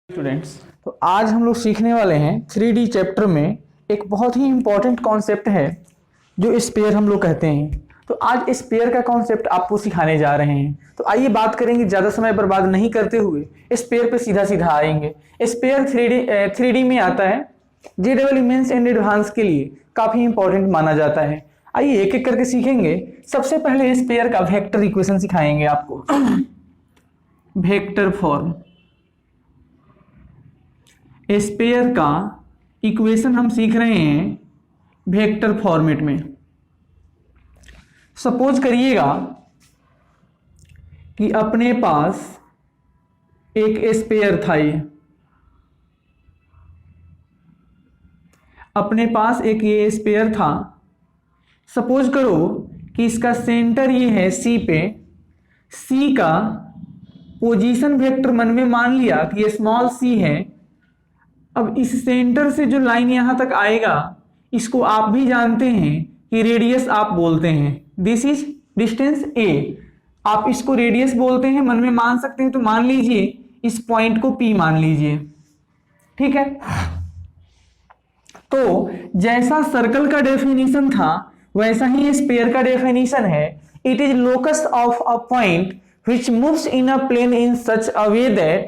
Students, तो आज हम लोग सीखने वाले हैं 3D चैप्टर में एक बहुत ही इंपॉर्टेंट कॉन्सेप्ट है जो स्पेयर हम लोग कहते हैं। तो आज स्पेयर का कॉन्सेप्ट आपको सिखाने जा रहे हैं। तो आइए बात करेंगे, ज़्यादा समय बर्बाद नहीं करते हुए स्पेयर पे सीधा सीधा आएंगे। स्पेयर 3D में आता है। JEE मेंस एंड एडवांस के लिए काफ़ी इंपॉर्टेंट माना जाता है। आइए एक एक करके सीखेंगे। सबसे पहले स्पेयर का वेक्टर इक्वेशन सिखाएंगे आपको। वेक्टर फॉर्म स्पेयर का इक्वेशन हम सीख रहे हैं वेक्टर फॉर्मेट में। सपोज करिएगा कि अपने पास एक स्पेयर था। अपने पास एक ये स्पेयर था। सपोज करो कि इसका सेंटर ये है सी पे। सी का पोजीशन वेक्टर मन में मान लिया कि ये स्मॉल सी है। अब इस सेंटर से जो लाइन यहां तक आएगा इसको आप भी जानते हैं कि रेडियस आप बोलते हैं। दिस इज डिस्टेंस ए। आप इसको रेडियस बोलते हैं, मन में मान सकते हैं। तो मान लीजिए इस पॉइंट को पी मान लीजिए, ठीक है। तो जैसा सर्कल का डेफिनेशन था वैसा ही स्फीयर का डेफिनेशन है। It is locus of a point which moves in a plane in such a way that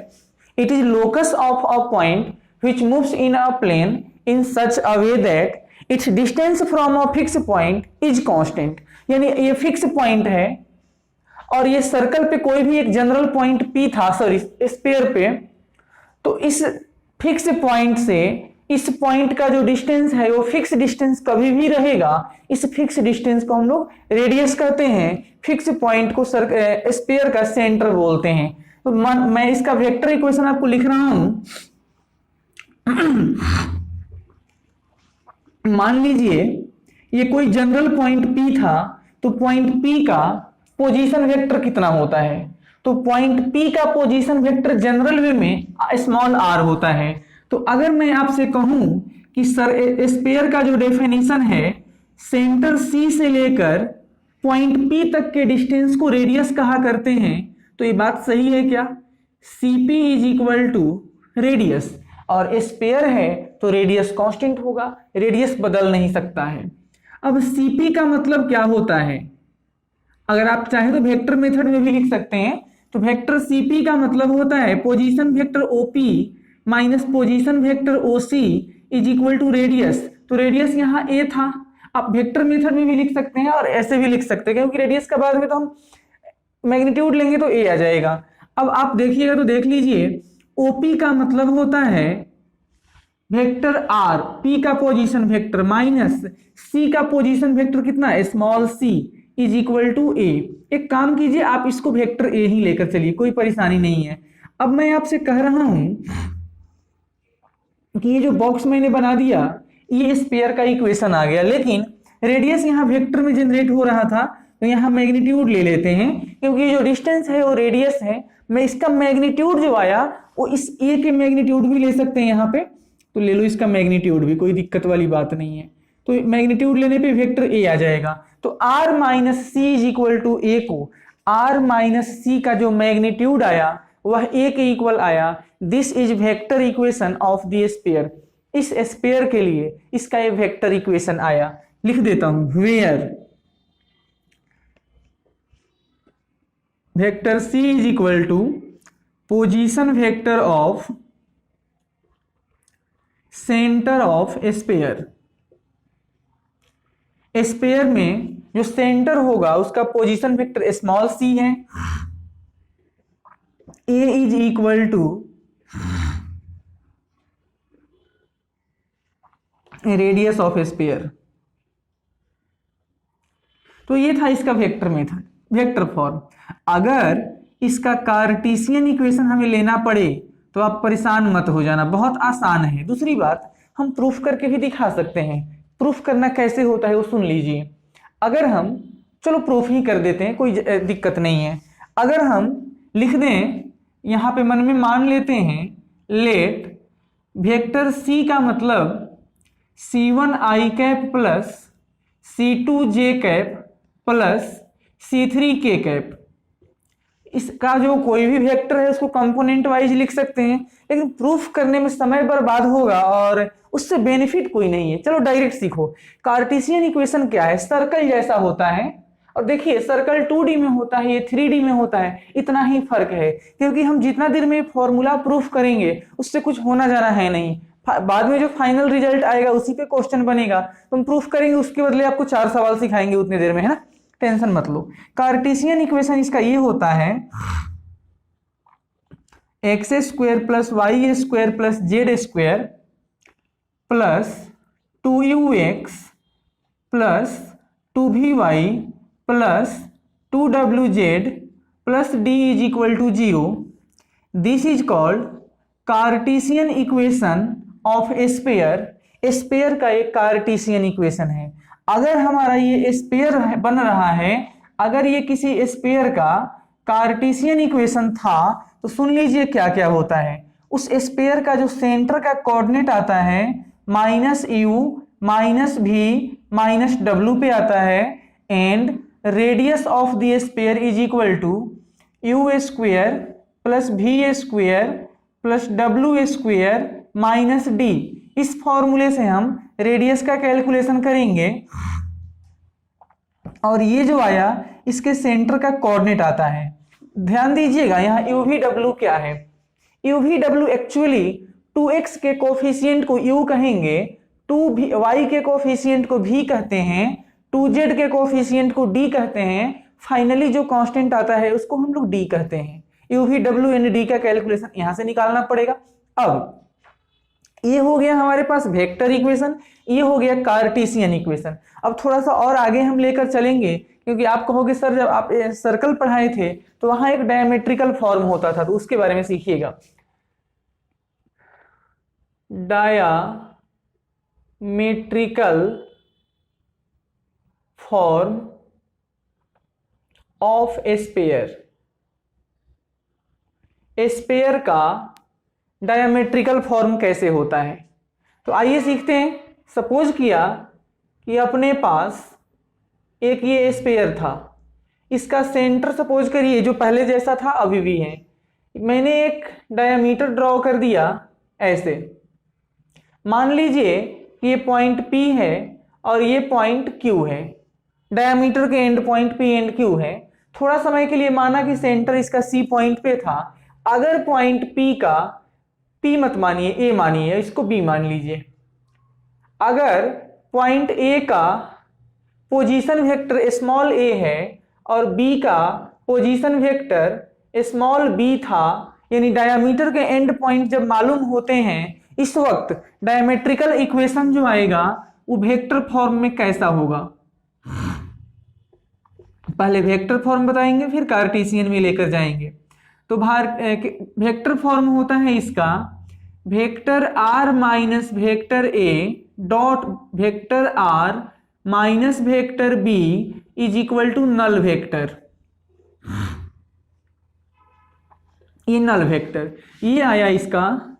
it is locus of a point which moves in a plane in such a way that its distance from a fixed point is constant। यानी ये fix point है और ये circle पे कोई भी एक general point P था, सॉरी स्फीयर पे। तो इस फिक्स पॉइंट से इस पॉइंट का जो डिस्टेंस है वो फिक्स डिस्टेंस कभी भी रहेगा। इस फिक्स डिस्टेंस को हम लोग रेडियस कहते हैं। फिक्स पॉइंट को स्फीयर का सेंटर बोलते हैं। तो मैं इसका वेक्टर इक्वेशन आपको लिख रहा हूं। मान लीजिए ये कोई जनरल पॉइंट P था, तो पॉइंट P का पोजीशन वेक्टर कितना होता है? तो पॉइंट P का पोजीशन वेक्टर जनरल वे में स्मॉल r होता है। तो अगर मैं आपसे कहूं कि सर स्फीयर का जो डेफिनेशन है सेंटर C से लेकर पॉइंट P तक के डिस्टेंस को रेडियस कहा करते हैं, तो ये बात सही है क्या? CP is equal to radius, और स्फीयर है तो रेडियस कांस्टेंट होगा, रेडियस बदल नहीं सकता है। अब CP का मतलब क्या होता है? अगर आप चाहें तो वेक्टर मेथड में भी लिख सकते हैं। तो वेक्टर CP का मतलब होता है position vector OP minus position vector OC is equal to radius. तो रेडियस यहाँ A था। आप वेक्टर मेथड में भी लिख सकते हैं और ऐसे भी लिख सकते हैं, क्योंकि रेडियस का बाद में तो हम मैग्नीट्यूड लेंगे तो A आ जाएगा। अब आप देखिएगा तो देख लीजिए, OP का मतलब होता है वेक्टर R, P का पोजीशन वेक्टर माइनस C का पोजीशन वेक्टर कितना है? Small c is equal to A। एक काम कीजिए, आप इसको वेक्टर A ही लेकर चलिए, कोई परेशानी नहीं है। अब मैं आपसे कह रहा हूं कि ये जो बॉक्स मैंने बना दिया ये स्फीयर का इक्वेशन आ गया, लेकिन रेडियस यहाँ वेक्टर में जनरेट हो रहा था तो यहाँ मैग्नीट्यूड ले लेते हैं, क्योंकि जो डिस्टेंस है वो रेडियस है। मैं इसका मैग्नीट्यूड जो आया वो इस ए के मैग्नीट्यूड भी ले सकते हैं यहाँ पे, तो ले लो इसका मैग्नीट्यूड भी, कोई दिक्कत वाली बात नहीं है। तो मैग्नीट्यूड लेने पे वेक्टर ए आ जाएगा। तो r minus c is equal to a को r माइनस सी का जो मैग्नीट्यूड आया वह a के इक्वल आया। This is vector equation of the sphere. इस स्फीयर के लिए इसका ये वेक्टर इक्वेशन आया। लिख देता हूं, where vector c is equal to position vector of centre of sphere. Sphere में जो सेंटर होगा उसका पोजीशन वेक्टर स्मॉल c है। A is equal to radius of sphere. तो ये था इसका वेक्टर मेथड, वेक्टर फॉर्म। अगर इसका कार्टेशियन इक्वेशन हमें लेना पड़े तो आप परेशान मत हो जाना, बहुत आसान है। दूसरी बात, हम प्रूफ करके भी दिखा सकते हैं। प्रूफ करना कैसे होता है वो सुन लीजिए। अगर हम, चलो प्रूफ ही कर देते हैं, कोई दिक्कत नहीं है। अगर हम लिख दें, यहाँ पे मन में मान लेते हैं, लेट वेक्टर C का मतलब C1i cap plus C2j cap plus C3k cap इसका जो कोई भी वेक्टर है उसको कंपोनेंट वाइज लिख सकते हैं, लेकिन प्रूफ करने में समय बर्बाद होगा और उससे बेनिफिट कोई नहीं है। चलो डायरेक्ट सीखो। कार्टेशियन इक्वेशन क्या है? सर्कल जैसा होता है, और देखिए सर्कल 2D में होता है, ये 3D में होता है, इतना ही फर्क है। क्योंकि हम जितना देर में फॉर्मूला प्रूफ करेंगे उससे कुछ होना जाना है नहीं, बाद में जो फाइनल रिजल्ट आएगा उसी पे क्वेश्चन बनेगा। तुम प्रूफ करेंगे उसके बदले आपको 4 सवाल सिखाएंगे उतनी देर में, है ना, टेंशन मत लो। कार्टेशियन इक्वेशन इसका ये होता है x square plus y square plus z square plus 2ux plus 2vy plus 2wz plus d is equal to 0। This is called Cartesian equation of sphere. Sphere का एक कार्टेशियन इक्वेशन है। अगर हमारा ये स्फीयर बन रहा है, अगर ये किसी स्फीयर का कार्टेशियन इक्वेशन था तो सुन लीजिए क्या क्या होता है। उस स्फीयर का जो सेंटर का कोऑर्डिनेट आता है -u -v -w पे आता है, and radius of the sphere is equal to u square plus v square plus w square minus d। इस फॉर्मूले से हम रेडियस का कैलकुलेशन करेंगे, और ये जो आया इसके सेंटर का कोऑर्डिनेट आता है। ध्यान दीजिएगा यहाँ UVW क्या है। UVW एक्चुअली 2x के कोफिशिएंट को u कहेंगे, 2y के कोफिशिएंट को v कहते हैं, 2z के कोफिशिएंट को d कहते हैं, फाइनली जो कांस्टेंट आता है उसको हम लोग d कहते हैं। UVW एंड d का कैलकुलेशन यहां से निकालना पड़ेगा। अब ये हो गया हमारे पास वेक्टर इक्वेशन, ये हो गया कार्टेशियन इक्वेशन। अब थोड़ा सा और आगे हम लेकर चलेंगे, क्योंकि आप कहोगे सर जब आप सर्कल पढ़ाए थे तो वहां एक डायमेट्रिकल फॉर्म होता था, तो उसके बारे में सीखिएगा। Diametrical form of sphere. Sphere का डायमेट्रिकल फॉर्म कैसे होता है, तो आइए सीखते हैं। सपोज किया कि अपने पास एक ये स्फीयर था, इसका सेंटर सपोज करिए जो पहले जैसा था अभी भी है। मैंने एक डायमीटर ड्रॉ कर दिया ऐसे। मान लीजिए कि ये पॉइंट P है और ये पॉइंट Q है। डायमीटर के end point P and Q है। थोड़ा समय के लिए माना कि सेंटर इसका C पॉइंट पे था। अगर पॉइंट P का, P मत मानिए, A मानिए, इसको B मान लीजिए। अगर पॉइंट A का पोजीशन वेक्टर स्मॉल a है और B का पोजीशन वेक्टर स्मॉल b था, यानी डायमीटर के एंड पॉइंट जब मालूम होते हैं, इस वक्त डायमेट्रिकल इक्वेशन जो आएगा वो वेक्टर फॉर्म में कैसा होगा। पहले वेक्टर फॉर्म बताएंगे फिर कार्टेशियन में लेकर जाएंगे। तो वेक्टर फॉर्म होता है इसका vector r minus vector a dot vector r minus vector b is equal to null vector. ये नल वेक्टर, ये आया इसका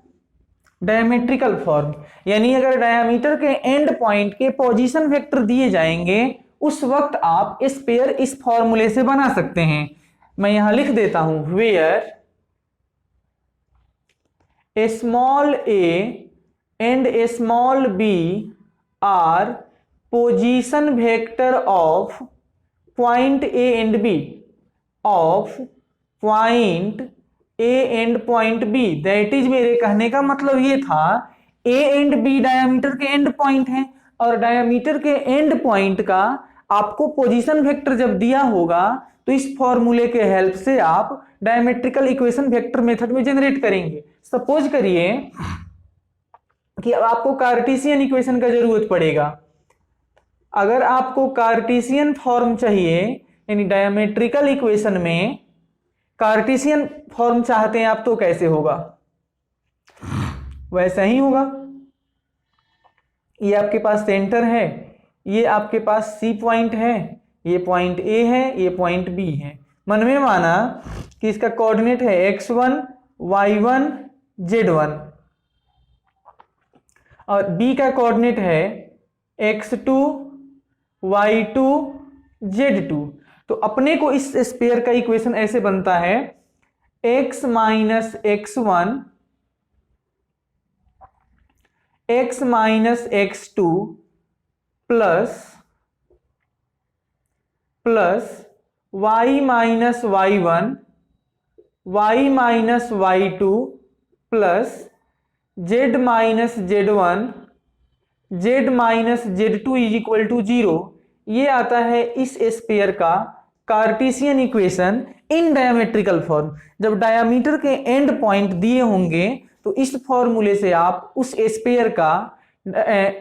डायमेट्रिकल फॉर्म। यानी अगर डायमीटर के एंड पॉइंट के पोजीशन वेक्टर दिए जाएंगे उस वक्त आप स्फीयर इस फॉर्मूले से बना सकते हैं। मैं यहां लिख देता हूं, where small a and small b are position vector of point a and b, of point a and point b। That is, मेरे कहने का मतलब ये था a एंड b डायमीटर के एंड पॉइंट हैं, और डायमीटर के एंड पॉइंट का आपको पोजीशन वेक्टर जब दिया होगा तो इस फॉर्मूले के हेल्प से आप डायमेट्रिकल इक्वेशन वेक्टर मेथड में जनरेट करेंगे। सपोज करिए कि अब आपको कार्टेशियन इक्वेशन का जरूरत पड़ेगा। अगर आपको कार्टेशियन फॉर्म चाहिए, यानी डायमेट्रिकल इक्वेशन में कार्टेशियन फॉर्म चाहते हैं आप, तो कैसे होगा? वैसा ही होगा। ये आपके पास सेंटर है, ये आपके पास C पॉइंट है, ये पॉइंट A है, ये पॉइंट B है। मन में माना कि इसका कोऑर्डिनेट है x1 y1 z1 और B का कोऑर्डिनेट है x2 y2 z2। तो अपने को इस स्पेयर का इक्वेशन ऐसे बनता है x minus x1 x minus x2 plus y minus y1 y minus y2 plus z minus z1 z minus z2 is equal to 0। ये आता है इस स्फीयर का Cartesian equation in diametrical form. जब डायमीटर के एंड पॉइंट दिए होंगे तो इस फॉर्मूले से आप उस स्फीयर का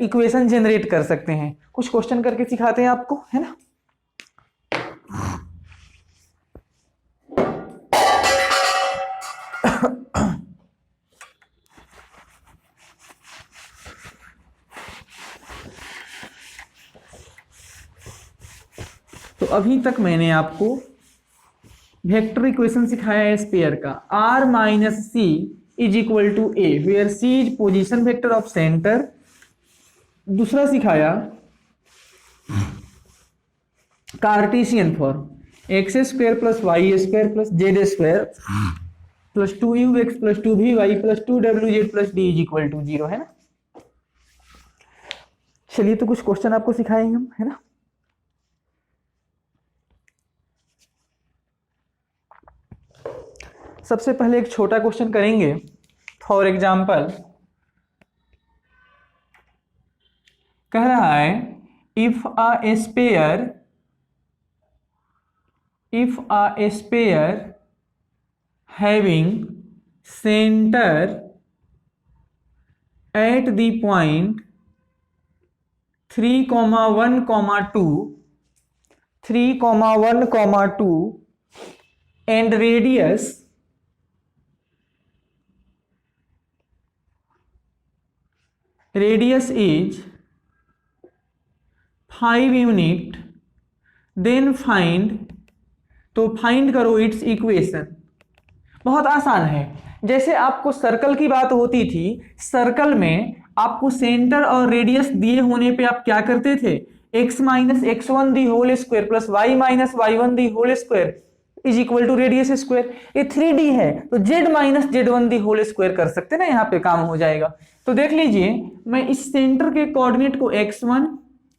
इक्वेशन जनरेट कर सकते हैं। कुछ क्वेश्चन करके सिखाते हैं आपको, है ना। तो अभी तक मैंने आपको वेक्टर इक्वेशन सिखाया है स्फीयर का, r minus c is equal to a, where c is position vector of centre. दूसरा सिखाया Cartesian form, x square plus y square plus z square plus 2u(x) plus 2v(y) plus 2w(z) plus d is equal to 0, है ना। चलिए तो कुछ question आपको सिखाएंगे हम, है ना। सबसे पहले एक छोटा क्वेश्चन करेंगे। फॉर एग्जाम्पल कह रहा है if a sphere having centre at the point 3,1,2 and radius is 5 unit, then find. तो फाइंड करो इट्स इक्वेशन। बहुत आसान है। जैसे आपको सर्कल की बात होती थी, सर्कल में आपको सेंटर और रेडियस दिए होने पे आप क्या करते थे, x minus x1 the whole square plus y minus y1 the whole square is equal to radius square. ये 3D है तो z minus z1 the whole square कर सकते ना, यहाँ पे काम हो जाएगा। तो देख लीजिए मैं इस सेंटर के कोऑर्डिनेट को x1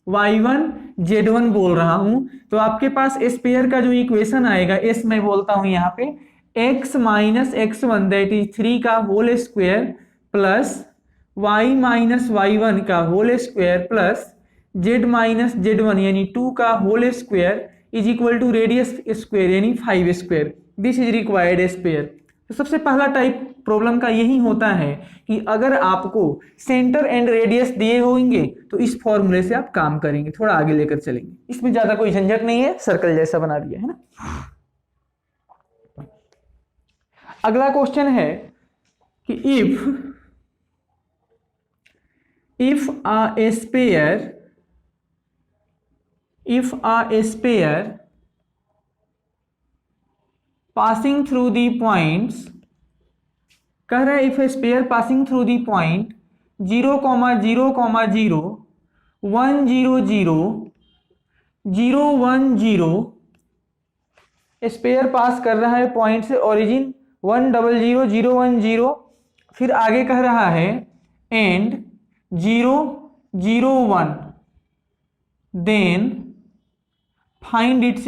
y1 z1 बोल रहा हूं, तो आपके पास स्फीयर का जो इक्वेशन आएगा, s मैं बोलता हूं यहाँ पे x minus x1 that is 3 का whole square plus y minus y1 का whole square plus z minus z1 यानी 2 का whole square is equal to radius square यानी 5 square. This is required sphere. तो सबसे पहला टाइप प्रॉब्लम का यही होता है कि अगर आपको सेंटर एंड रेडियस दिए होंगे तो इस फॉर्मूले से आप काम करेंगे, थोड़ा आगे लेकर चलेंगे। इसमें ज्यादा कोई झंझट नहीं है, सर्कल जैसा बना दिया है ना। अगला क्वेश्चन है कि if a sphere passing through the points, कह रहा है if sphere passing through the point 0,0,0 1,0,0 0,10 sphere pass कर रहा है पॉइंट से ओरिजिन 1,0,0 0,10, फिर आगे कह रहा है and 0,0,1 then find its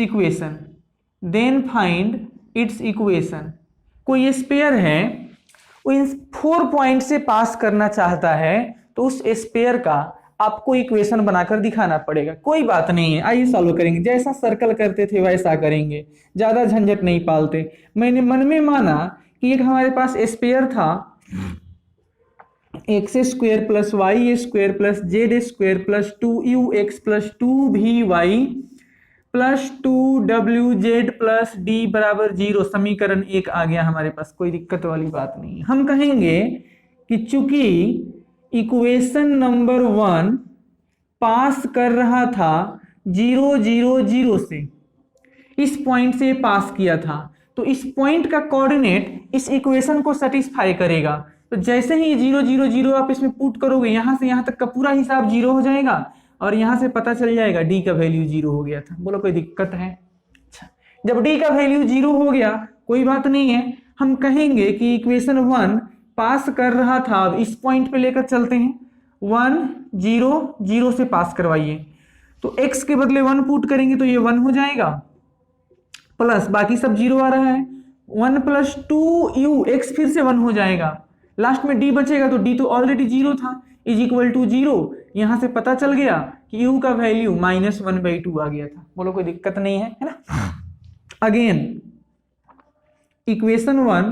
equation. कोई स्पेयर है वो इन 4 पॉइंट से पास करना चाहता है तो उस स्पेयर का आपको इक्वेशन बनाकर दिखाना पड़ेगा। कोई बात नहीं है, आइए सॉल्व करेंगे। जैसा सर्कल करते थे वैसा करेंगे, ज्यादा झंझट नहीं पालते। मैंने मन में माना कि एक हमारे पास स्पेयर था x square plus y square plus z square plus 2u(x) plus 2v(y) plus 2w(z) plus d बराबर 0। समीकरण 1 आ गया हमारे पास, कोई दिक्कत वाली बात नहीं है। हम कहेंगे कि चूंकि इक्वेशन नंबर 1 पास कर रहा था 0,0,0 से, इस पॉइंट से पास किया था, तो इस पॉइंट का कोऑर्डिनेट इस इक्वेशन को सेटिस्फाई करेगा। तो जैसे ही 0,0,0 आप इसमें पुट करोगे, यहां से यहां तक का पूरा हिसाब 0 हो जाएगा और यहां से पता चल जाएगा d का वैल्यू 0 हो गया था। बोलो कोई दिक्कत है? जब डी का वैल्यू 0 हो गया कोई बात नहीं है, हम कहेंगे कि इक्वेशन 1 पास कर रहा था। अब इस पॉइंट पे लेकर चलते हैं, 1 0 0 से पास करवाइए, तो x के बदले 1 पुट करेंगे तो ये 1 हो जाएगा, प्लस बाकी सब 0 आ रहा है, 1 प्लस 2u, x फिर से 1 हो जाएगा, लास्ट में d बचेगा, तो d तो ऑलरेडी 0 था, इज इक्वल टू 0। यहां से पता चल गया कि u का वैल्यू -1/2 आ गया था। बोलो कोई दिक्कत नहीं है, है ना। अगेन इक्वेशन 1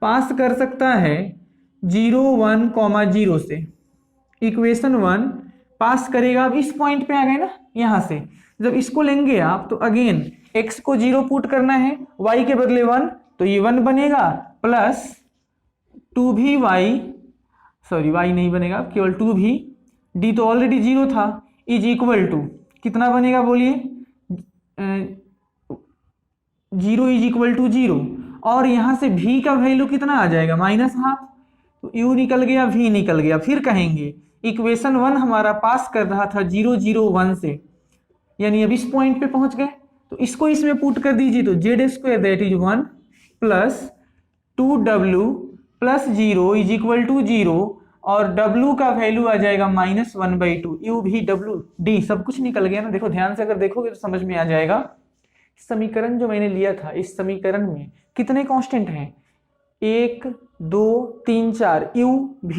पास कर सकता है 0 1 0 से, इक्वेशन 1 पास करेगा। अब इस पॉइंट पे आ गए ना, यहां से जब इसको लेंगे आप तो अगेन x को 0 पुट करना है, y के बदले 1, तो ये 1 बनेगा, प्लस 2v, सॉरी y नहीं बनेगा, केवल 2v, d तो ऑलरेडी 0 था, इज इक्वल टू कितना बनेगा बोलिए, 0 इज इक्वल टू 0, और यहां से v का वैल्यू कितना आ जाएगा, -12, तो u निकल गया, v निकल गया। फिर कहेंगे इक्वेशन 1 हमारा पास कर रहा था 0 0 1 से, यानी अब इस पॉइंट पे पहुंच गए, तो इसको इसमें पुट कर दीजिए, तो z² that is 1 plus 2w plus 0 is equal to 0, और w का वैल्यू आ जाएगा -1/2, u v w d सब कुछ निकल गया ना। देखो ध्यान से अगर देखोगे तो समझ में आ जाएगा। समीकरण जो मैंने लिया था, इस समीकरण में कितने कांस्टेंट हैं, 1 2 3 4, u v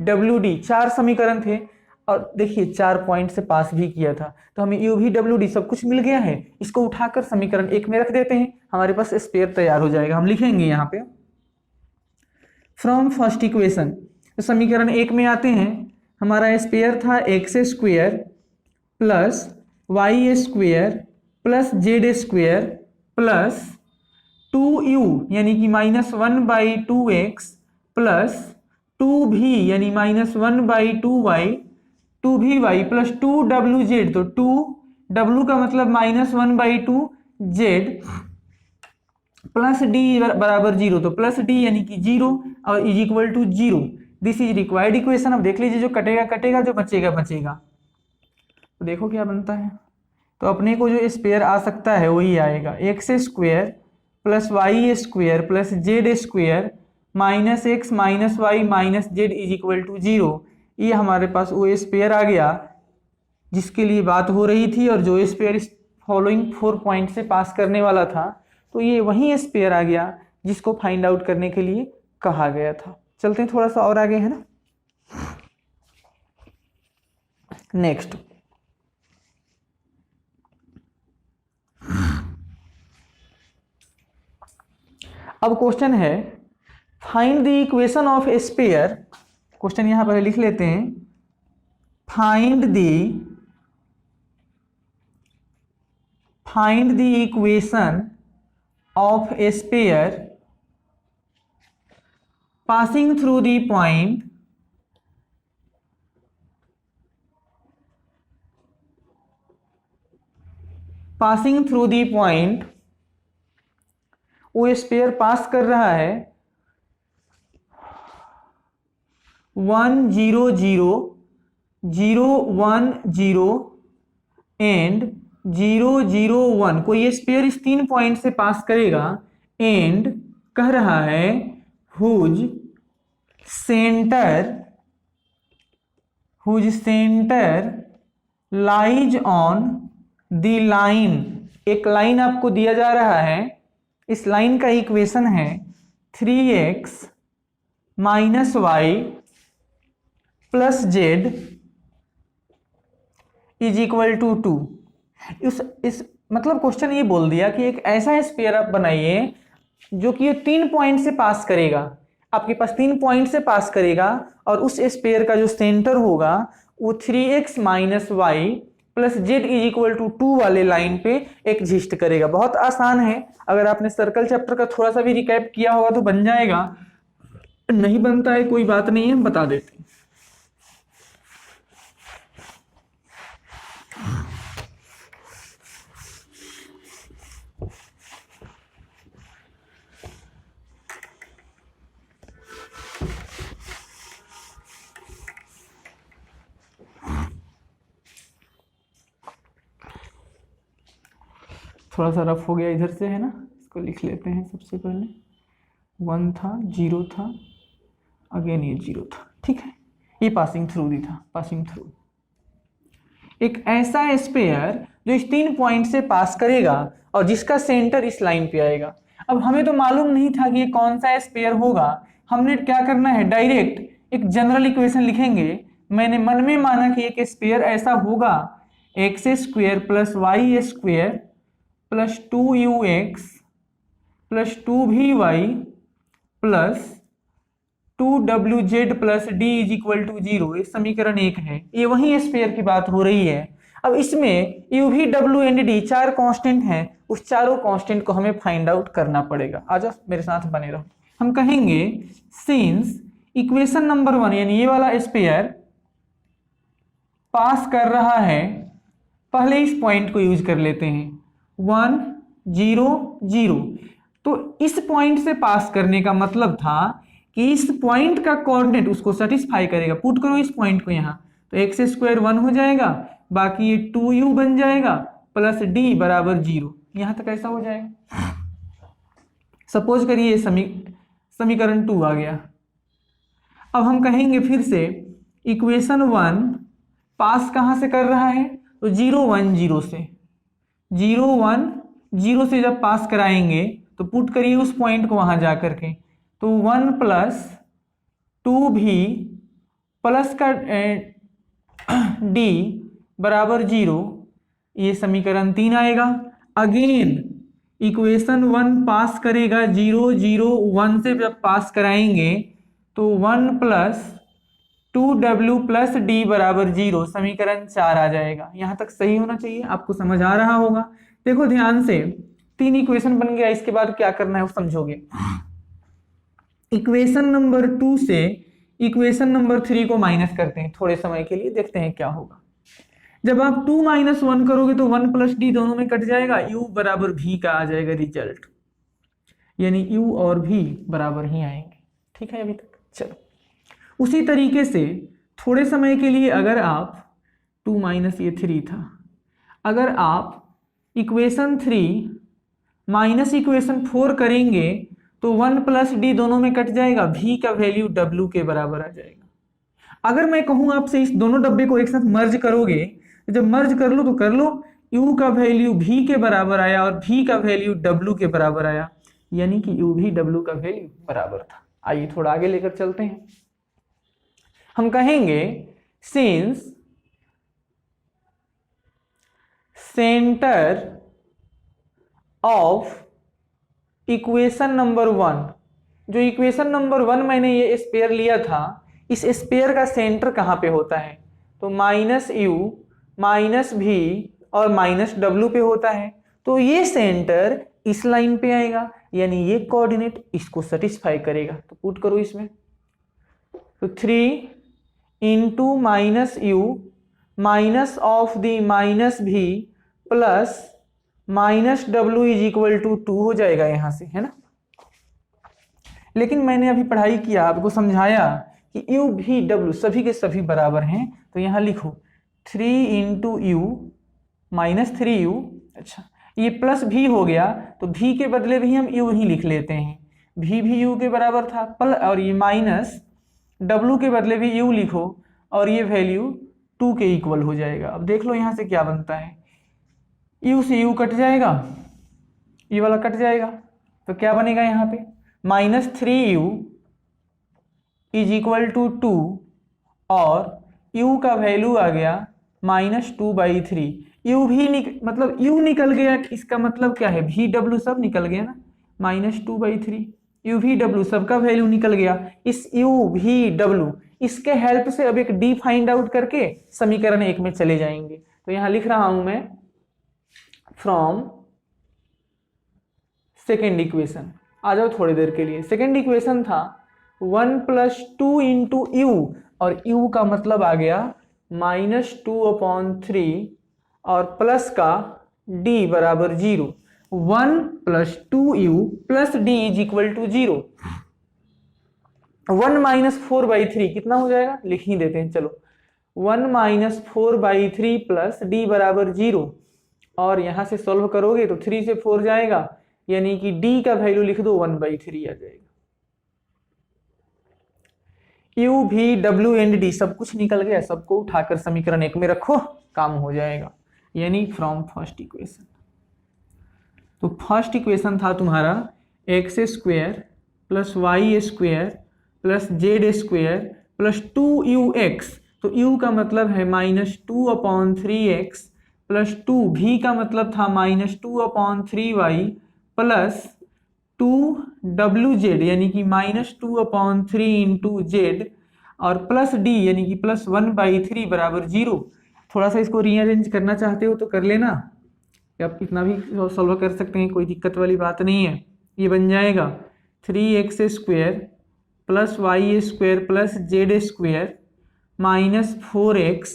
w d 4 समीकरण थे, और देखिए 4 पॉइंट से पास भी किया था, तो हमें u v w d सब कुछ मिल गया है। इसको उठाकर समीकरण 1 में रख देते हैं, हमारे पास स्पेयर तैयार हो जाएगा। हम लिखेंगे यहाँ पे फ्रॉम फर्स्ट इक्वेशन, तो समीकरण 1 में आते हैं, हमारा स्पेयर था x² plus y² plus z² plus 2u यानी कि -1/2x प्लस 2v यानी -1/2y 2vy प्लस 2wz, तो 2w का मतलब -1/2z प्लस d बराबर 0, तो प्लस d यानी कि 0 और is equal to 0। This is required equation. अब देख लीजिए, जो कटेगा कटेगा, जो बचेगा बचेगा, तो देखो क्या बनता है। तो अपने को जो स्पेयर आ सकता है वही आएगा, x² plus y² plus z² minus x minus y minus z is equal to 0। ये हमारे पास वो स्पेयर आ गया जिसके लिए बात हो रही थी, और जो स्पेयर इस फॉलोइंग 4 पॉइंट से पास करने वाला था, तो ये वही स्पेयर आ गया जिसको फाइंड आउट करने के लिए कहा गया था। चलते हैं थोड़ा सा और आगे, है ना। नेक्स्ट अब क्वेश्चन है find the equation of a sphere. Question यहां पर लिख लेते हैं, find the equation of a sphere passing through the point वो स्पेयर पास कर रहा है 1 0 0 0 1 0 एंड 0 0 1। कोई स्पेयर इस 3 पॉइंट से पास करेगा, एंड कह रहा है whose center lies on the line। एक लाइन आपको दिया जा रहा है, इस लाइन का इक्वेशन है 3x minus y plus z is equal to 2। इस मतलब क्वेश्चन ये बोल दिया कि एक ऐसा स्पेयर आप बनाइए जो कि ये 3 पॉइंट से पास करेगा, आपके पास 3 पॉइंट से पास करेगा, और उस स्पेयर का जो सेंटर होगा वो 3x minus y plus z is equal to 2 वाले लाइन पे एग्जिस्ट करेगा। बहुत आसान है, अगर आपने सर्कल चैप्टर का थोड़ा सा भी रिकैप किया होगा तो बन जाएगा, नहीं बनता है कोई बात नहीं है, हम बता देते हैं। थोड़ा सा रफ हो गया इधर से है ना, इसको लिख लेते हैं। सबसे पहले 1 था, 0 था, अगेन ये 0 था, ठीक है। ये पासिंग थ्रू दी था, पासिंग थ्रू। एक ऐसा स्पेयर जो इस 3 पॉइंट से पास करेगा और जिसका सेंटर इस लाइन पे आएगा। अब हमें तो मालूम नहीं था कि ये कौन सा स्पेयर होगा, हमने क्या करना है, डायरेक्ट एक जनरल इक्वेशन लिखेंगे। मैंने मन में माना कि एक स्पेयर ऐसा होगा, x square plus y square plus 2ux plus 2vy plus 2wz plus d is equal to 0। ये समीकरण 1 है, ये वही स्फीयर की बात हो रही है। अब इसमें u v w and d 4 constant हैं, उस चारों कांस्टेंट को हमें फाइंड आउट करना पड़ेगा। आ जाओ मेरे साथ बने रहो। हम कहेंगे सिंस इक्वेशन नंबर 1 यानी ये वाला स्फीयर पास कर रहा है, पहले इस पॉइंट को यूज कर लेते हैं 1 0 0। तो इस पॉइंट से पास करने का मतलब था कि इस पॉइंट का कोऑर्डिनेट उसको सेटिस्फाई करेगा। पुट करो इस पॉइंट को यहाँ, तो एक्स स्क्वायर 1 हो जाएगा, बाकी ये 2u बन जाएगा प्लस d बराबर 0। यहां तक ऐसा हो जाएगा। सपोज करिए समीकरण 2 आ गया। अब हम कहेंगे फिर से इक्वेशन 1 पास कहां से कर रहा है, तो 0 1 0 से, 0 1 0 से जब पास कराएंगे तो पुट करिए उस पॉइंट को वहां जा करके, तो 1 प्लस 2v प्लस का d बराबर 0, ये समीकरण 3 आएगा। अगेन इक्वेशन 1 पास करेगा 0 0 1 से जब पास कराएंगे तो 1 प्लस 2w प्लस d बराबर 0, समीकरण 4 आ जाएगा। यहां तक सही होना चाहिए, आपको समझ आ रहा होगा। देखो ध्यान से, 3 इक्वेशन बन गया, इसके बाद क्या करना है वो समझोगे। इक्वेशन नंबर 2 से इक्वेशन नंबर 3 को माइनस करते हैं थोड़े समय के लिए, देखते हैं क्या होगा। जब आप 2 - 1 करोगे तो 1 प्लस डी दोनों में कट जाएगा, u बराबर v का आ जाएगा रिजल्ट, यानी u और v बराबर ही आएंगे। ठीक है अभी तक, चलो। उसी तरीके से थोड़े समय के लिए अगर आप 2 - ये 3 था, अगर आप इक्वेशन 3 माइनस इक्वेशन 4 करेंगे तो 1 प्लस डी दोनों में कट जाएगा, v का वैल्यू w के बराबर आ जाएगा। अगर मैं कहूं आपसे इस दोनों डब्बे को एक साथ मर्ज करोगे, जब मर्ज कर लो तो कर लो, u का वैल्यू v के बराबर आया और v का वैल्यू w के बराबर आया, यानी कि u भी w का वैल्यू बराबर था। आइए थोड़ा आगे लेकर चलते हैं। हम कहेंगे since centre of equation number 1, जो इक्वेशन नंबर 1 मैंने ये स्पेयर लिया था, इस स्पेयर का सेंटर कहां पे होता है, तो -u -v और -w पे होता है। तो ये सेंटर इस लाइन पे आएगा, यानी ये कोऑर्डिनेट इसको सेटिस्फाई करेगा। तो पुट करो इसमें, तो 3 into -u minus of the -v plus -w is equal to 2 हो जाएगा यहां से, है ना। लेकिन मैंने अभी पढ़ाई किया, आपको समझाया कि u v w सभी के सभी बराबर हैं, तो यहां लिखो 3 इंटू u -3u, अच्छा ये प्लस v हो गया, तो v के बदले भी हम u ही लिख लेते हैं, v भी u के बराबर था, और ये माइनस w के बदले भी u लिखो और ये वैल्यू 2 के इक्वल हो जाएगा। अब देख लो यहां से क्या बनता है, u से u कट जाएगा, ये वाला कट जाएगा, तो क्या बनेगा यहाँ पे -3u इज इक्वल टू 2 और u का वैल्यू आ गया -2/3। u भी मतलब u निकल गया, इसका मतलब क्या है, vw सब निकल गया ना, -2/3 u vw सबका वैल्यू निकल गया। इस u vw इसके हेल्प से अब एक d फाइंड आउट करके समीकरण 1 में चले जाएंगे। तो यहां लिख रहा हूं मैं फ्रॉम सेकेंड इक्वेशन। आ जाओ थोड़ी देर के लिए। सेकेंड इक्वेशन था 1 + 2 इंटू u, और u का मतलब आ गया -2/3 और प्लस का d बराबर 0। 1 + 2u plus d is equal to 0। 1 - 4/3 कितना हो जाएगा, लिख ही देते हैं, चलो 1 - 4/3 प्लस d बराबर 0 और यहां से सॉल्व करोगे तो 3 से 4 जाएगा, यानी कि डी का वैल्यू लिख दो 1/3 आ जाएगा। यू भी डब्ल्यू एंड डी सब कुछ निकल गया, सबको उठाकर समीकरण 1 में रखो, काम हो जाएगा। यानी फ्रॉम फर्स्ट इक्वेशन, तो फर्स्ट इक्वेशन था तुम्हारा x square plus y square plus z square plus 2ux, तो u का मतलब है -2/3x प्लस 2, v का मतलब था -2/3y प्लस 2wz यानी कि -2/3 इंटू जेड और प्लस d यानी कि प्लस 1/3 बराबर 0। थोड़ा सा इसको रीअरेंज करना चाहते हो तो कर लेना, आप इतना भी सॉल्व कर सकते हैं, कोई दिक्कत वाली बात नहीं है। ये बन जाएगा 3x square plus y square plus z square -4x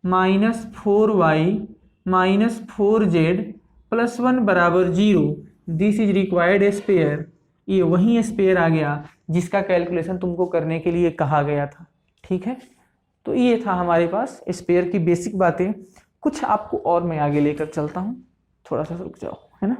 -4y -4z plus 1 बराबर 0। This is required sphere. ये वही स्पेयर आ गया जिसका कैलकुलेशन तुमको करने के लिए कहा गया था, ठीक है। तो ये था हमारे पास स्पेयर की बेसिक बातें, कुछ आपको और मैं आगे लेकर चलता हूँ, थोड़ा सा रुक जाओ, है ना।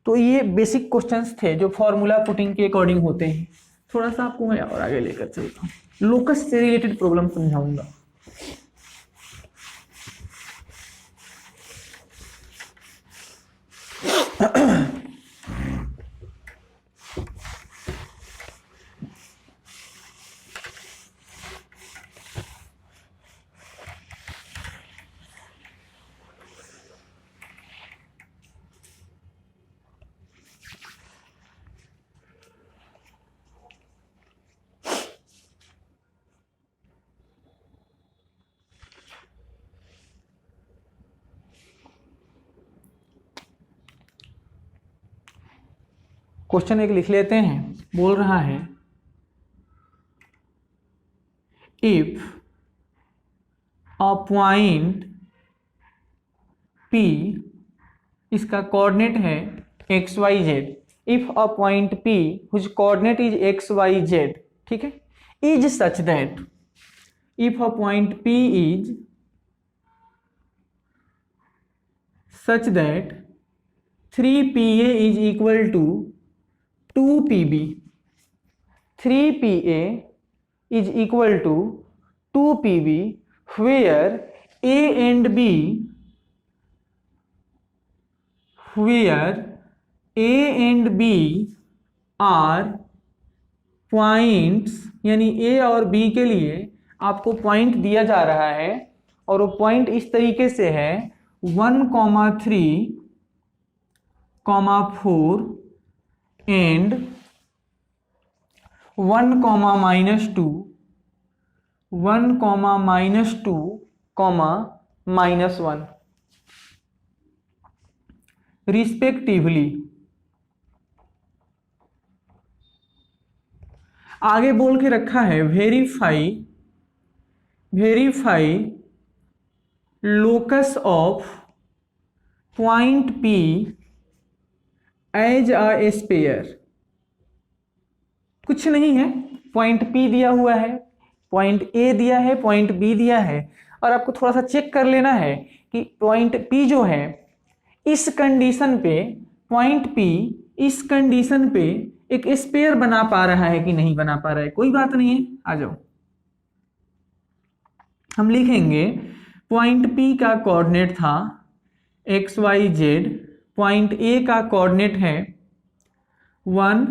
तो ये बेसिक क्वेश्चंस थे जो फॉर्मूला पुटिंग के अकॉर्डिंग होते हैं। थोड़ा सा आपको मैं और आगे लेकर चलता हूँ, लोकस से रिलेटेड प्रॉब्लम समझाऊंगा। क्वेश्चन एक लिख लेते हैं, बोल रहा है इफ अ पॉइंट P, इसका कोऑर्डिनेट है XYZ, if a point P whose coordinate is XYZ, ठीक है, is such that, if a point P is such that 3PA is equal to 2PB, 3PA is equal to 2PB, where A and B, where A and B are points, यानी A और B के लिए आपको point दिया जा रहा है और वो पॉइंट इस तरीके से है 1,3, 4 and 1, -2, 1, -2, -1 रिस्पेक्टिवली। आगे बोल के रखा है verify locus of point P as a sphere. कुछ नहीं है, पॉइंट P दिया हुआ है, पॉइंट A दिया है, पॉइंट B दिया है, और आपको थोड़ा सा चेक कर लेना है कि पॉइंट P जो है इस कंडीशन पे, पॉइंट P इस कंडीशन पे एक स्पेयर बना पा रहा है कि नहीं बना पा रहा है। कोई बात नहीं है, आ जाओ, हम लिखेंगे पॉइंट P का कोऑर्डिनेट था XYZ, पॉइंट A का कोऑर्डिनेट है 1,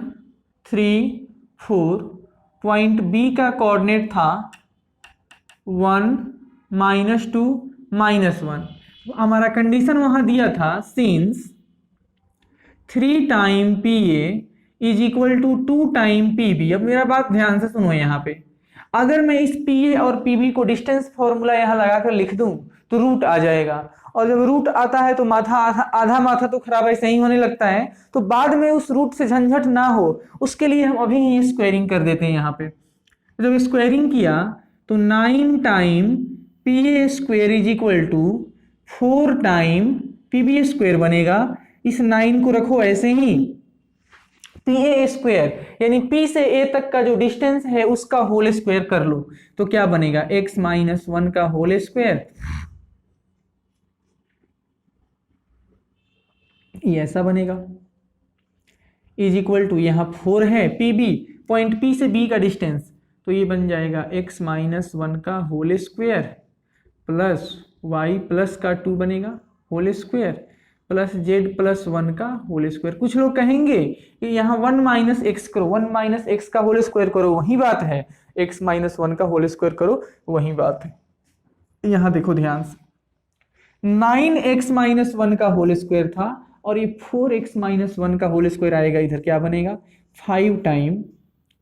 3, 4, पॉइंट B का कोऑर्डिनेट था 1, -2, -1। हमारा कंडीशन वहां दिया था since 3 time PA is equal to 2 time PB। अब मेरा बात ध्यान से सुनो, यहाँ पे अगर मैं इस PA और PB को डिस्टेंस फॉर्मूला यहाँ लगाकर लिख दूं तो रूट आ जाएगा, और जब रूट आता है तो आधा माथा तो खराब ऐसे ही होने लगता है, तो बाद में उस रूट से झंझट ना हो उसके लिए हम अभी ही स्क्वायरिंग कर देते हैं। यहाँ पे जब स्क्वायरिंग किया तो 9 time PA square is equal to 4 time PB square बनेगा। इस 9 को रखो ऐसे ही, पी ए स्क्वायर, यानी पी से ए तक का जो डिस्टेंस है उसका होल स्क्वायर कर लो, तो क्या बनेगा x माइनस 1 का होल स्क्वायर, ये ऐसा बनेगा, इज इक्वल टू यहाँ 4 है पी बी, पॉइंट पी से बी का डिस्टेंस, तो ये बन जाएगा x माइनस 1 का होल स्क्वायर प्लस y प्लस का 2 बनेगा होल स्क्वायर प्लस z प्लस 1 का होल स्क्वायर। कुछ लोग कहेंगे कि यहाँ 1 माइनस एक्स करो, 1 माइनस एक्स का होल स्क्वायर करो, वही बात है, x माइनस 1 का होल स्क्वायर करो, वही बात है। यहाँ देखो ध्यान से, 9x माइनस 1 का होल स्क्वायर था और ये 4x माइनस 1 का होल स्क्वायर आएगा, इधर क्या बनेगा 5 टाइम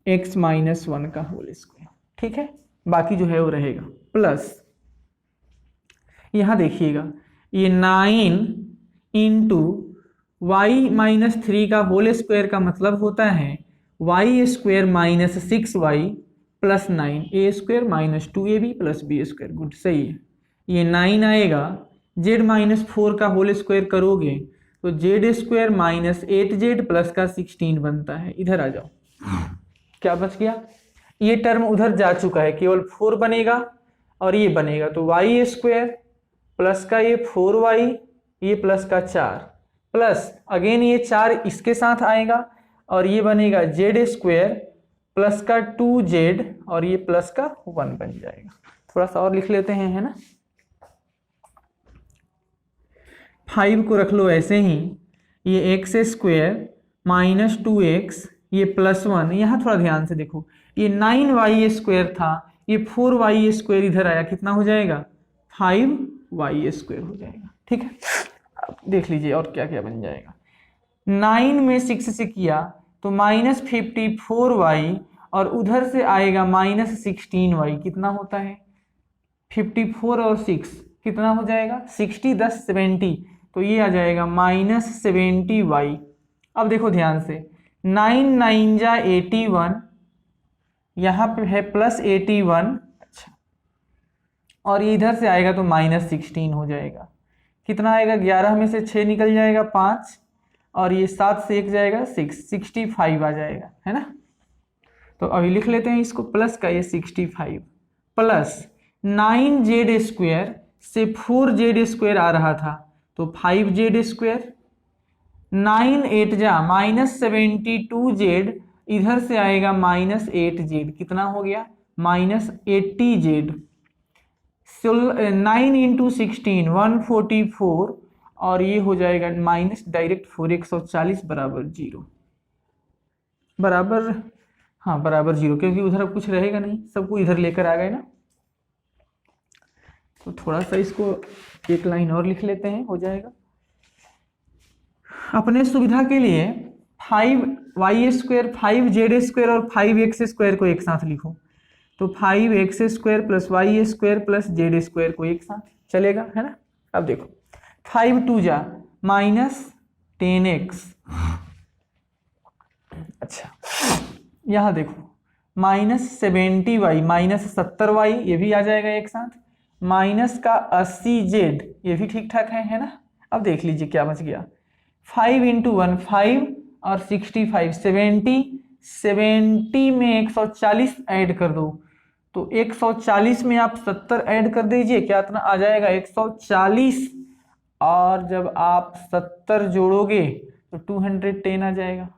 x माइनस 1 का होल स्क्वायर, ठीक है, बाकी जो है वो रहेगा प्लस, यहां देखिएगा ये 9 इंटू वाई माइनस 3 का होल स्क्वायर का मतलब होता है Y square minus 6y plus 9, A square minus 2ab plus B square, good सही है, ये 9 आएगा, z माइनस 4 का होल स्क्वायर करोगे तो Z square minus 8z plus का 16 बनता है, इधर आ जाओ, क्या बच गया, ये टर्म उधर जा चुका है, केवल 4 बनेगा और ये बनेगा, तो वाई स्क्वायर प्लस का ये 4y, ये प्लस का 4 प्लस अगेन ये 4 इसके साथ आएगा और ये बनेगा जेड स्क्वायर प्लस का 2z और ये प्लस का 1 बन जाएगा। थोड़ा सा और लिख लेते हैं, है ना, 5 को रख लो ऐसे ही, ये एक्स स्क्वायर माइनस 2x ये प्लस 1, यहाँ थोड़ा ध्यान से देखो, ये 9y स्क्वायर था, ये 4y स्क्वायर इधर आया, कितना हो जाएगा 5y स्क्वायर हो जाएगा, ठीक है। अब देख लीजिए और क्या क्या बन जाएगा, 9 में 6 से किया तो माइनस 54y और उधर से आएगा माइनस 16y, कितना होता है 54 और 6 कितना हो जाएगा 60, 10 70, तो ये आ जाएगा माइनस 70y। अब देखो ध्यान से, 9 9 जा 81, यहाँ पे है प्लस 81, अच्छा, और ये इधर से आएगा तो माइनस 16 हो जाएगा, कितना आएगा 11 में से 6 निकल जाएगा 5 और ये 7 से 1 जाएगा 6, 65 आ जाएगा, है ना। तो अभी लिख लेते हैं इसको, प्लस का ये 65 प्लस 9z स्क्वायर से 4z स्क्वायर आ रहा था तो 5z स्क्वायर, 9 8 जा माइनस 72z, इधर से आएगा माइनस 8z, कितना हो गया माइनस 80z, 9 इंटू 16 144 और ये हो जाएगा माइनस डायरेक्ट 4 140 बराबर 0, बराबर हाँ बराबर 0, क्योंकि उधर अब कुछ रहेगा नहीं, सबको इधर लेकर आ गए ना। तो थोड़ा सा इसको एक लाइन और लिख लेते हैं, हो जाएगा। अपने सुविधा के लिए 5y स्क्वायर 5z स्क्वायर और 5x स्क्वायर को एक साथ लिखो, तो 5x square plus y square plus z square को एक साथ चलेगा, है ना। अब देखो 5 2 जा माइनस 10x, अच्छा यहाँ देखो माइनस 70y माइनस 70y, ये भी आ जाएगा एक साथ, माइनस का 80z, ये भी ठीक ठाक है ना। अब देख लीजिए क्या बच गया, 5 इंटू 1 5 और 65 70 में 140 ऐड कर दो, तो 140 में आप 70 ऐड कर दीजिए, क्या इतना आ जाएगा 140, और जब आप 70 जोड़ोगे तो 210 आ जाएगा।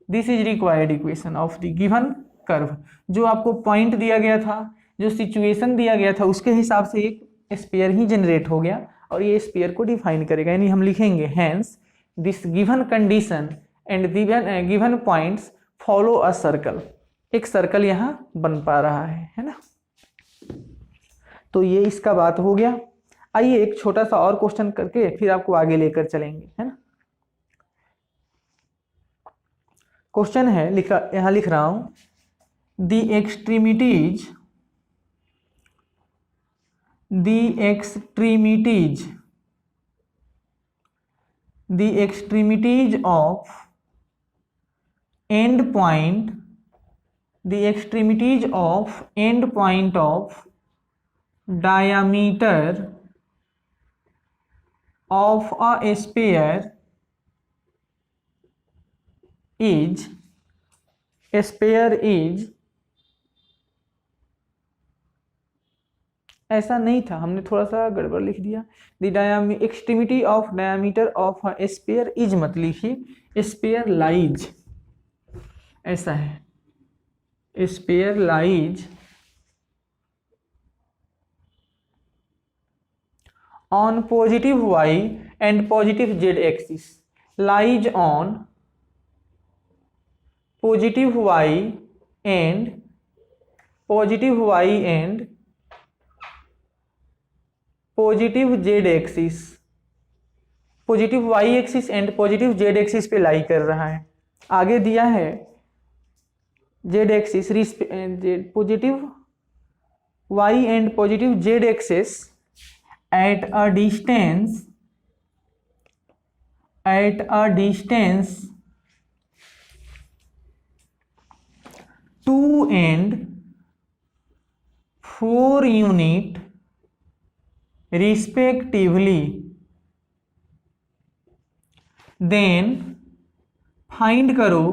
This is required equation of the given curve, जो आपको पॉइंट दिया गया था, जो सिचुएशन दिया गया था उसके हिसाब से एक स्फीयर ही जनरेट हो गया और ये स्फीयर को डिफाइन करेगा, यानी हम लिखेंगे hence this given condition and given points follow a circle, एक सर्कल यहाँ बन पा रहा है ना। तो ये इसका बात हो गया। आइए एक छोटा सा और क्वेश्चन करके फिर आपको आगे लेकर चलेंगे, है ना। क्वेश्चन है, यहां लिख रहा हूं, the extremities of end point of diameter of a sphere is sphere is, ऐसा नहीं था, हमने थोड़ा सा गड़बड़ लिख दिया। The extremity of diameter of sphere is मत लिखिए, स्पेयर लाइज, ऐसा है, sphere lies on positive y and positive z axis, lies on positive y and positive y and positive z axis, positive y axis and positive z axis पे lie कर रहा है। आगे दिया है z axis, positive y and positive z axis at a distance 2 and 4 unit respectively, then find करो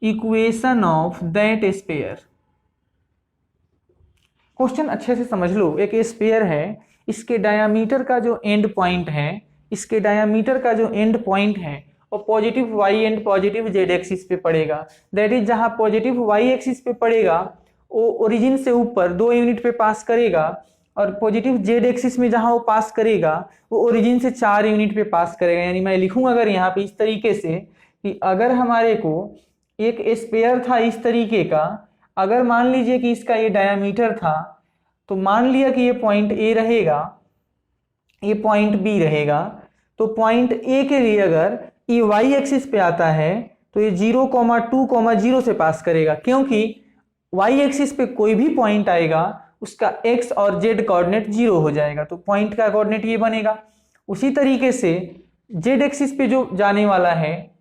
equation of that sphere. Question अच्छे से समझ लो, एक स्पेयर है, इसके डायामीटर का जो एंड पॉइंट है, इसके डायामीटर का जो एंड पॉइंट है वो positive y and positive z axis पे पड़ेगा। दैट इज जहां पॉजिटिव y एक्सिस पे पड़ेगा वो ओरिजिन से ऊपर 2 यूनिट पे पास करेगा, और पॉजिटिव z एक्सिस में जहां वो पास करेगा वो ओरिजिन से 4 यूनिट पे पास करेगा। यानी मैं लिखूंगा अगर यहाँ पे इस तरीके से कि अगर हमारे को एक स्पेयर था इस तरीके का, अगर मान लीजिए कि इसका ये डायामीटर था, तो मान लिया कि ये पॉइंट ए रहेगा, ये पॉइंट बी रहेगा, तो पॉइंट ए के लिए अगर ये वाई एक्सिस पे आता है तो ये 0,2,0 से पास करेगा, क्योंकि वाई एक्सिस पे कोई भी पॉइंट आएगा उसका एक्स और जेड कोऑर्डिनेट 0 हो जाएगा, तो पॉइंट का कोऑर्डिनेट ये बनेगा। उसी तरीके से जेड एक्सिस पे जो जाने वाला है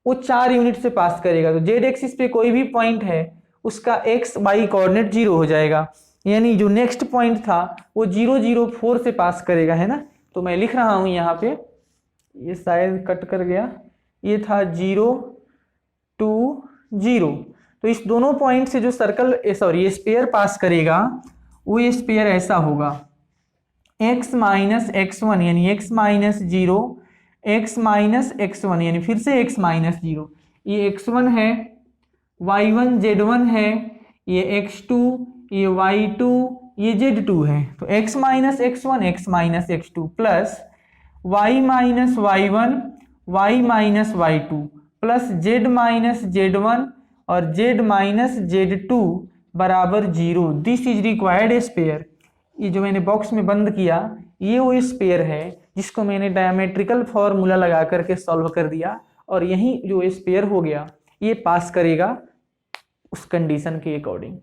वो 4 यूनिट से पास करेगा, तो जेड एक्सिस पे कोई भी पॉइंट है उसका एक्स वाई कोऑर्डिनेट 0 हो जाएगा, यानी जो नेक्स्ट पॉइंट था वो 0, 0, 4 से पास करेगा, है ना। तो मैं लिख रहा हूं यहाँ पे, ये शायद कट कर गया, ये था 0, 2, 0, तो इस दोनों पॉइंट से जो सर्कल सॉरी स्पेयर पास करेगा वो ये स्पेयर ऐसा होगा, x माइनस x1 यानी x minus 0, x minus x1 यानी फिर से x माइनस 0, ये x1 है, y1 z1 है, ये x2, ये y2, ये z2 है, तो x minus x1 x minus x2 plus y minus y1 y minus y2 plus z minus z1 और z माइनस z2 बराबर 0। This is required sphere. ये जो मैंने बॉक्स में बंद किया ये वो स्पेयर है जिसको मैंने डायमेट्रिकल फॉर्मूला लगा करके सॉल्व कर दिया, और यही जो स्पेयर हो गया ये पास करेगा उस कंडीशन के अकॉर्डिंग।